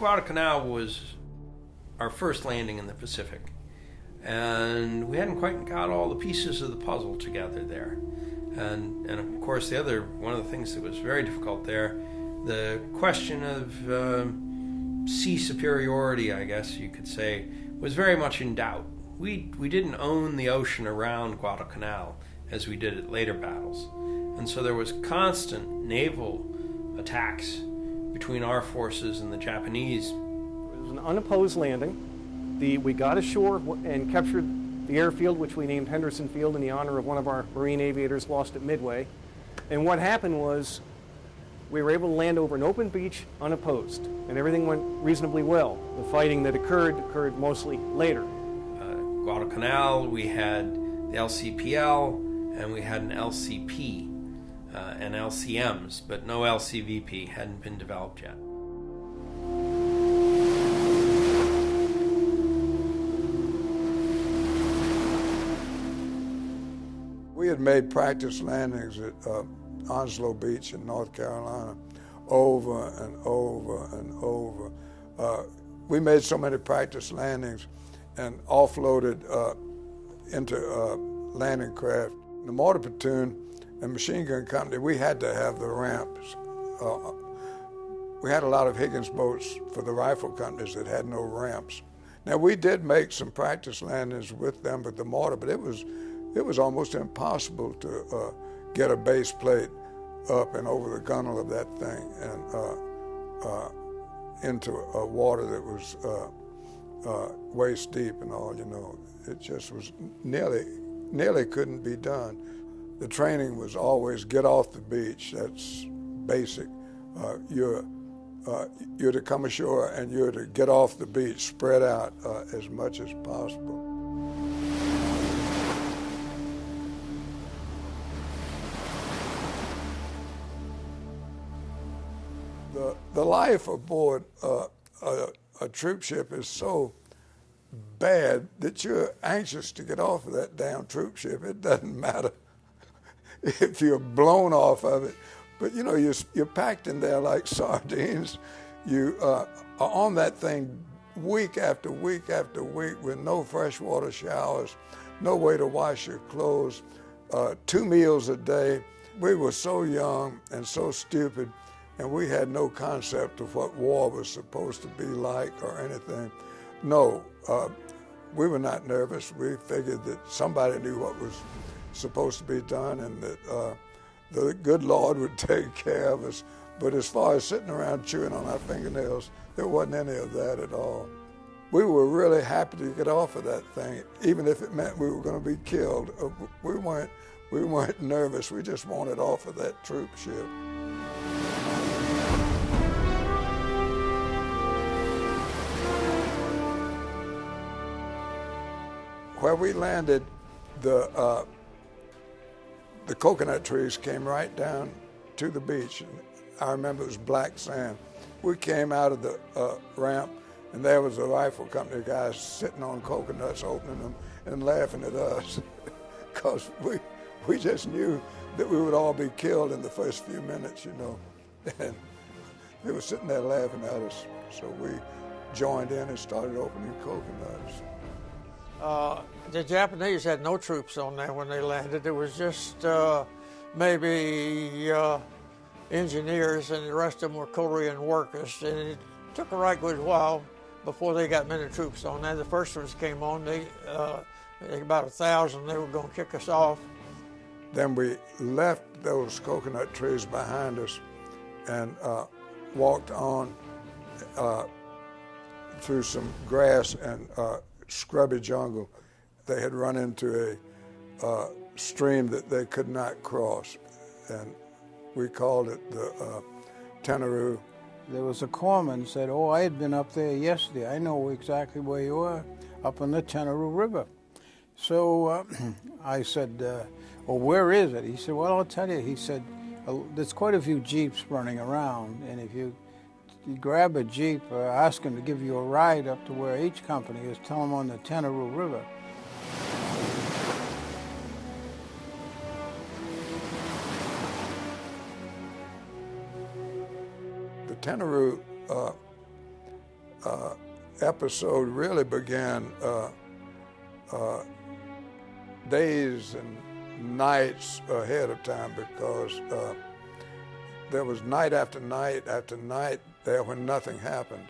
Guadalcanal was our first landing in the Pacific, and we hadn't quite got all the pieces of the puzzle together there. And of course, one of the things that was very difficult there, the question of sea superiority, I guess you could say, was very much in doubt. We didn't own the ocean around Guadalcanal as we did at later battles, and so there was constant naval attacks between our forces and the Japanese. It was an unopposed landing. We got ashore and captured the airfield, which we named Henderson Field in the honor of one of our Marine aviators lost at Midway. And what happened was we were able to land over an open beach unopposed, and everything went reasonably well. The fighting that occurred mostly later. Guadalcanal, we had the LCPL, and we had an LCP and LCMs, but no LCVP hadn't been developed yet. We had made practice landings at Onslow Beach in North Carolina over and over and over. We made so many practice landings and offloaded into landing craft. The mortar platoon and machine gun company, we had to have the ramps. We had a lot of Higgins boats for the rifle companies that had no ramps. Now, we did make some practice landings with them with the mortar, but it was almost impossible to get a base plate up and over the gunnel of that thing and into water that was waist deep and all, you know. It just was nearly couldn't be done. The training was always get off the beach. That's basic. You're to come ashore and you're to get off the beach, spread out as much as possible. The life aboard a troop ship is so bad that you're anxious to get off of that damn troop ship. It doesn't matter if you're blown off of it, but you know, you're packed in there like sardines. You are on that thing week after week after week with no freshwater showers, no way to wash your clothes, 2 meals a day. We were so young and so stupid, and we had no concept of what war was supposed to be like or anything. No, we were not nervous. We figured that somebody knew what was supposed to be done and that the good Lord would take care of us. But as far as sitting around chewing on our fingernails, there wasn't any of that at all. We were really happy to get off of that thing, even if it meant we were going to be killed. We weren't nervous. We just wanted off of that troop ship. Where we landed, the coconut trees came right down to the beach. And I remember it was black sand. We came out of the ramp, and there was a rifle company guys sitting on coconuts, opening them and laughing at us, because we just knew that we would all be killed in the first few minutes, you know. And they were sitting there laughing at us, so we joined in and started opening coconuts. The Japanese had no troops on there when they landed. It was just maybe engineers, and the rest of them were Korean workers. And it took a right good while before they got many troops on there. The first ones came on, they about 1,000, they were going to kick us off. Then we left those coconut trees behind us and walked on through some grass and scrubby jungle. They had run into a stream that they could not cross, and we called it the Tenaroo. There was a corpsman said, "Oh, I had been up there yesterday. I know exactly where you are, up on the Tenaroo River." So I said, "Well, where is it?" He said, "Well, I'll tell you." He said, "There's quite a few Jeeps running around, and if you grab a Jeep, ask them to give you a ride up to where each company is, tell them on the Tenaroo River." The Tenaroo episode really began days and nights ahead of time, because there was night after night after night there when nothing happened.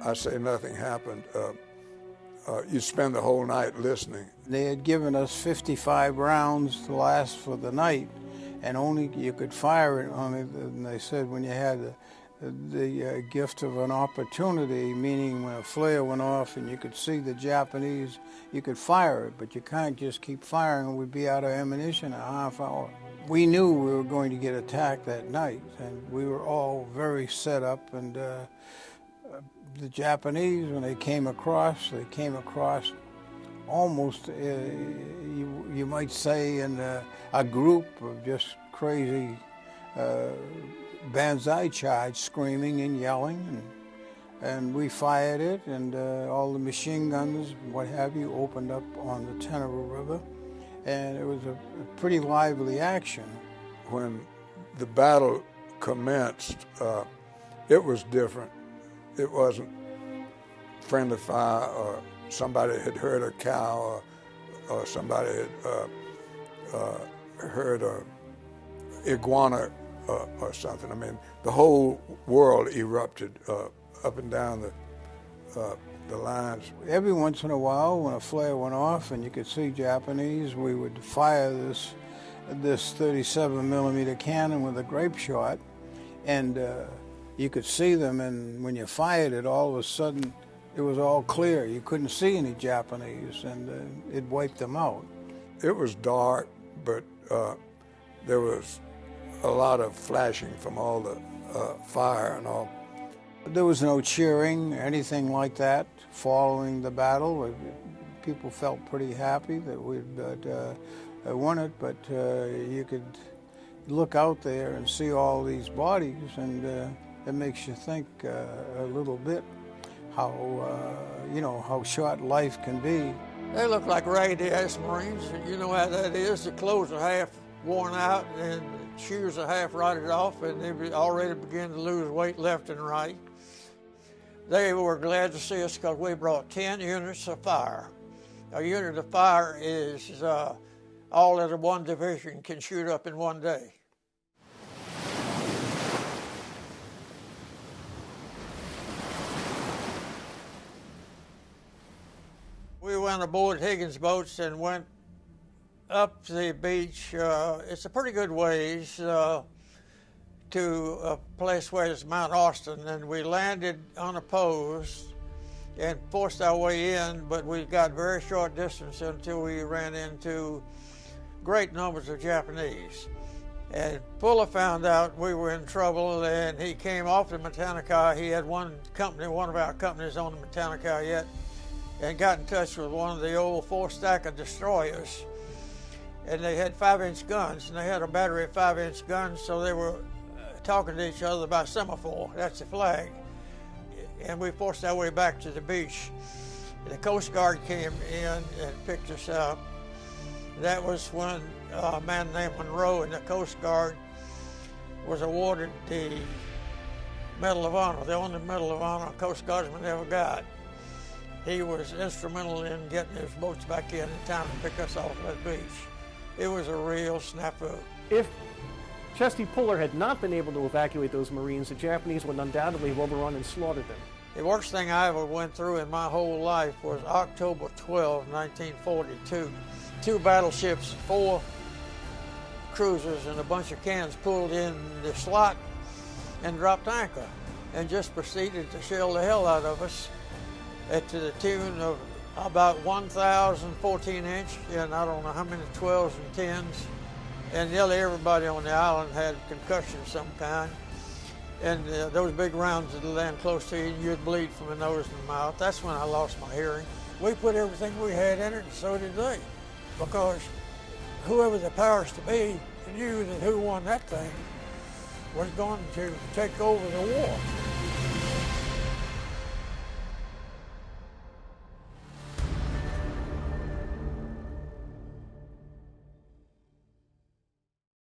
I say nothing happened. You spend the whole night listening. They had given us 55 rounds to last for the night, and only you could fire it on it. And they said when you had the gift of an opportunity, meaning when a flare went off and you could see the Japanese, you could fire it, but you can't just keep firing and we'd be out of ammunition in a half hour. We knew we were going to get attacked that night, and we were all very set up, and the Japanese, when they came across almost, you might say, in a group of just crazy banzai charge, screaming and yelling, and we fired it, and all the machine guns, what have you, opened up on the Tennessee River, and it was a pretty lively action. When the battle commenced, it was different. It wasn't friendly fire, or somebody had heard a cow, or somebody had heard a iguana or something. I mean, the whole world erupted up and down the lines. Every once in a while, when a flare went off and you could see Japanese, we would fire this 37 millimeter cannon with a grape shot, and you could see them, and when you fired it, all of a sudden it was all clear. You couldn't see any Japanese, and it wiped them out. It was dark, but there was a lot of flashing from all the fire and all. There was no cheering, anything like that following the battle. People felt pretty happy that we'd won it, but you could look out there and see all these bodies, and it makes you think a little bit how short life can be. They look like raggedy-ass Marines. You know how that is. The clothes are half worn out and the shoes are half rotted off, and they already begin to lose weight left and right. They were glad to see us because we brought 10 units of fire. A unit of fire is all that one division can shoot up in one day. We went aboard Higgins boats and went up the beach. It's a pretty good ways to a place where it's Mount Austin, and we landed unopposed and forced our way in, but we got very short distance until we ran into great numbers of Japanese. And Fuller found out we were in trouble, and he came off the Matanukai. He had one of our companies on the Matanukai yet, and got in touch with one of the old four-stacker destroyers. And they had 5-inch guns, and they had a battery of 5-inch guns, so they were talking to each other by semaphore. That's the flag. And we forced our way back to the beach. The Coast Guard came in and picked us up. That was when a man named Monroe in the Coast Guard was awarded the Medal of Honor, the only Medal of Honor a Coast Guardsman ever got. He was instrumental in getting his boats back in time to pick us off that beach. It was a real snafu. If Chesty Puller had not been able to evacuate those Marines, the Japanese would undoubtedly have overrun and slaughtered them. The worst thing I ever went through in my whole life was October 12, 1942. 2 battleships, 4 cruisers, and a bunch of cannons pulled in the slot and dropped anchor and just proceeded to shell the hell out of us to the tune of about 1,000 14-inch, and I don't know how many 12s and 10s. And nearly everybody on the island had concussion of some kind. And those big rounds that land close to you, and you'd bleed from the nose and the mouth. That's when I lost my hearing. We put everything we had in it, and so did they. Because whoever the powers to be knew that who won that thing was going to take over the war.